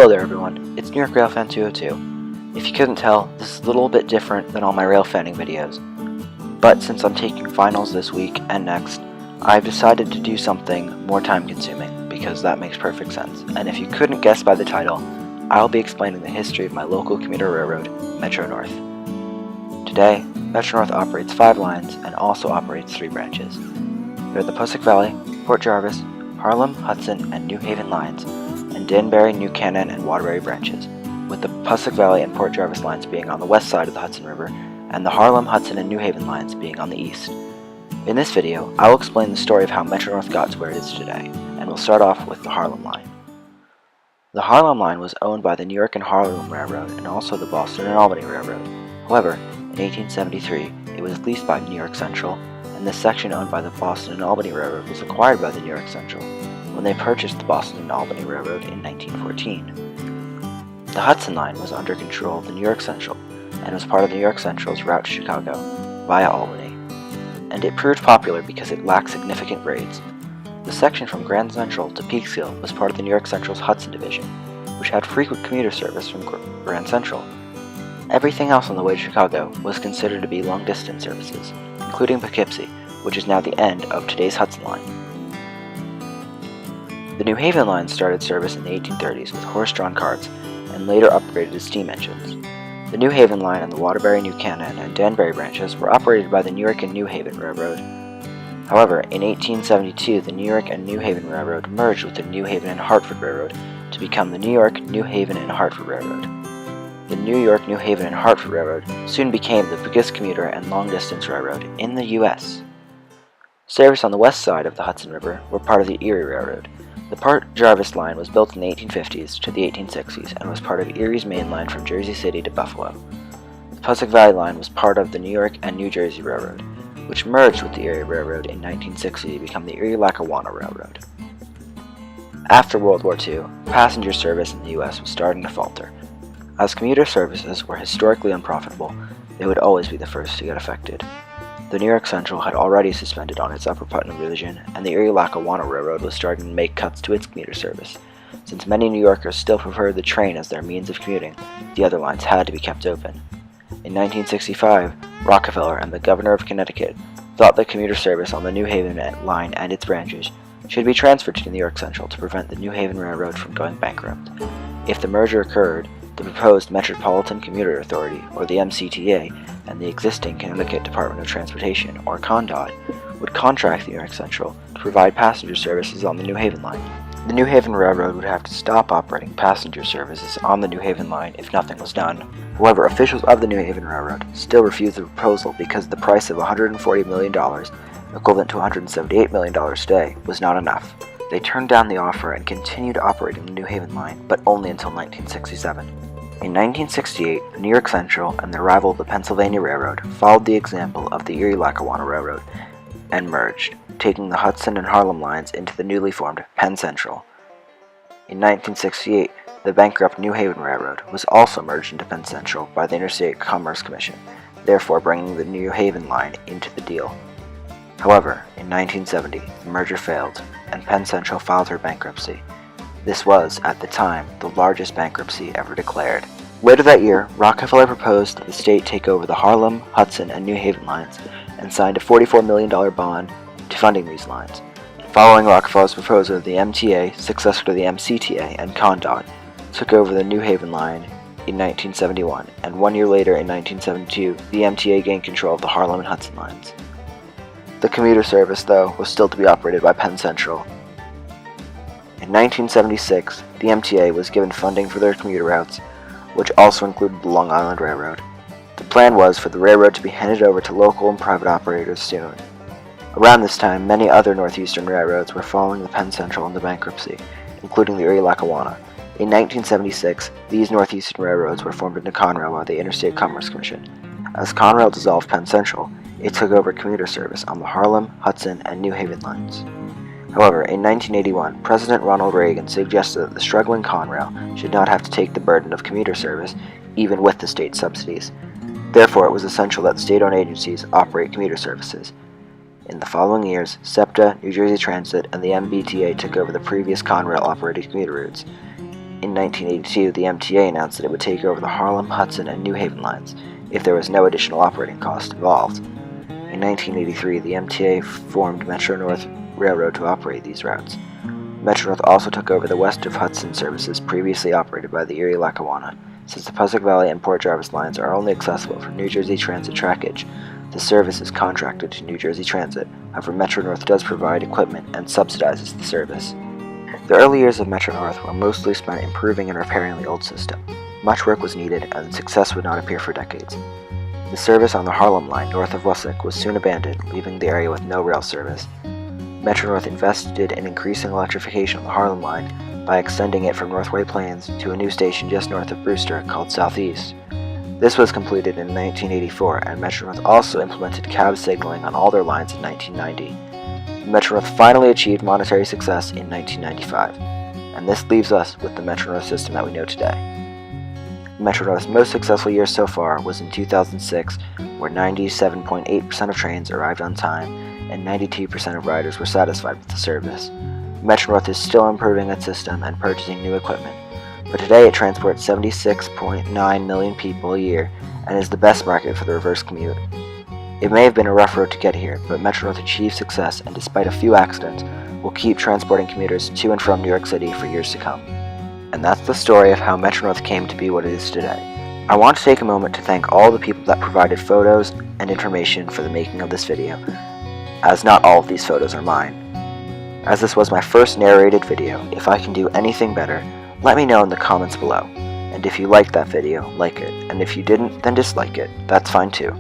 Hello there everyone, it's New York Rail Fan 202. If you couldn't tell, this is a little bit different than all my rail fanning videos. But since I'm taking finals this week and next, I've decided to do something more time consuming, because that makes perfect sense. And if you couldn't guess by the title, I'll be explaining the history of my local commuter railroad, Metro North. Today, Metro North operates 5 lines and also operates 3 branches. They're the Pussack Valley, Port Jarvis, Harlem, Hudson, and New Haven lines, and Danbury, New Canaan, and Waterbury branches, with the Pussack Valley and Port Jarvis lines being on the west side of the Hudson River, and the Harlem, Hudson, and New Haven lines being on the east. In this video, I will explain the story of how Metro North got to where it is today, and we'll start off with the Harlem line. The Harlem line was owned by the New York and Harlem Railroad and also the Boston and Albany Railroad. However, in 1873, it was leased by New York Central, and this section owned by the Boston and Albany Railroad was acquired by the New York Central when they purchased the Boston and Albany Railroad in 1914. The Hudson line was under control of the New York Central and was part of the New York Central's route to Chicago via Albany, and it proved popular because it lacked significant grades. The section from Grand Central to Peekskill was part of the New York Central's Hudson Division, which had frequent commuter service from Grand Central. Everything else on the way to Chicago was considered to be long-distance services, including Poughkeepsie, which is now the end of today's Hudson line. The New Haven line started service in the 1830s with horse-drawn carts and later upgraded to steam engines. The New Haven line and the Waterbury, New Canaan, and Danbury branches were operated by the New York and New Haven Railroad. However, in 1872, the New York and New Haven Railroad merged with the New Haven and Hartford Railroad to become the New York, New Haven, and Hartford Railroad. The New York, New Haven, and Hartford Railroad soon became the biggest commuter and long-distance railroad in the U.S. Service on the west side of the Hudson River were part of the Erie Railroad. The Port Jarvis line was built in the 1850s to the 1860s and was part of Erie's main line from Jersey City to Buffalo. The Pussack Valley line was part of the New York and New Jersey Railroad, which merged with the Erie Railroad in 1960 to become the Erie-Lackawanna Railroad. After World War II, passenger service in the U.S. was starting to falter. As commuter services were historically unprofitable, they would always be the first to get affected. The New York Central had already suspended on its Upper Putnam division, and the Erie-Lackawanna Railroad was starting to make cuts to its commuter service. Since many New Yorkers still preferred the train as their means of commuting, the other lines had to be kept open. In 1965, Rockefeller and the Governor of Connecticut thought that commuter service on the New Haven line and its branches should be transferred to the New York Central to prevent the New Haven Railroad from going bankrupt. If the merger occurred, the proposed Metropolitan Commuter Authority, or the MCTA, and the existing Connecticut Department of Transportation, or CONDOT, would contract the New York Central to provide passenger services on the New Haven line. The New Haven Railroad would have to stop operating passenger services on the New Haven line if nothing was done. However, officials of the New Haven Railroad still refused the proposal because the price of $140 million, equivalent to $178 million today, was not enough. They turned down the offer and continued operating the New Haven line, but only until 1967. In 1968, the New York Central and their rival the Pennsylvania Railroad followed the example of the Erie-Lackawanna Railroad and merged, taking the Hudson and Harlem lines into the newly formed Penn Central. In 1968, the bankrupt New Haven Railroad was also merged into Penn Central by the Interstate Commerce Commission, therefore bringing the New Haven line into the deal. However, in 1970, the merger failed, and Penn Central filed for bankruptcy. This was, at the time, the largest bankruptcy ever declared. Later that year, Rockefeller proposed that the state take over the Harlem, Hudson, and New Haven lines, and signed a $44 million bond to funding these lines. Following Rockefeller's proposal, the MTA, successor to the MCTA, and CONDOT, took over the New Haven line in 1971, and 1 year later, in 1972, the MTA gained control of the Harlem and Hudson lines. The commuter service, though, was still to be operated by Penn Central. In 1976, the MTA was given funding for their commuter routes, which also included the Long Island Railroad. The plan was for the railroad to be handed over to local and private operators soon. Around this time, many other northeastern railroads were following the Penn Central into bankruptcy, including the Erie-Lackawanna. In 1976, these northeastern railroads were formed into Conrail by the Interstate Commerce Commission. As Conrail dissolved Penn Central, it took over commuter service on the Harlem, Hudson, and New Haven lines. However, in 1981, President Ronald Reagan suggested that the struggling Conrail should not have to take the burden of commuter service, even with the state subsidies. Therefore, it was essential that state-owned agencies operate commuter services. In the following years, SEPTA, New Jersey Transit, and the MBTA took over the previous Conrail-operated commuter routes. In 1982, the MTA announced that it would take over the Harlem, Hudson, and New Haven lines if there was no additional operating cost involved. In 1983, the MTA formed Metro-North Railroad to operate these routes. Metro-North also took over the west of Hudson services previously operated by the Erie Lackawanna. Since the Passaic Valley and Port Jarvis lines are only accessible for New Jersey Transit trackage, the service is contracted to New Jersey Transit. However, Metro-North does provide equipment and subsidizes the service. The early years of Metro-North were mostly spent improving and repairing the old system. Much work was needed, and success would not appear for decades. The service on the Harlem line north of Wessex was soon abandoned, leaving the area with no rail service. Metro-North invested in increasing electrification on the Harlem line by extending it from North White Plains to a new station just north of Brewster called Southeast. This was completed in 1984, and Metro-North also implemented cab signaling on all their lines in 1990. Metro-North finally achieved monetary success in 1995, and this leaves us with the Metro-North system that we know today. Metro-North's most successful year so far was in 2006, where 97.8% of trains arrived on time and 92% of riders were satisfied with the service. Metro-North is still improving its system and purchasing new equipment, but today it transports 76.9 million people a year and is the best market for the reverse commute. It may have been a rough road to get here, but Metro-North achieved success, and despite a few accidents, will keep transporting commuters to and from New York City for years to come. And that's the story of how Metro-North came to be what it is today. I want to take a moment to thank all the people that provided photos and information for the making of this video, as not all of these photos are mine. As this was my first narrated video, if I can do anything better, let me know in the comments below. And if you liked that video, like it, and if you didn't, then dislike it, that's fine too.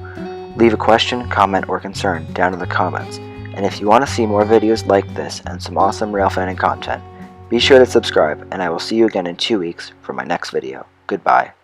Leave a question, comment, or concern down in the comments, and if you want to see more videos like this and some awesome railfanning content, be sure to subscribe, and I will see you again in 2 weeks for my next video. Goodbye.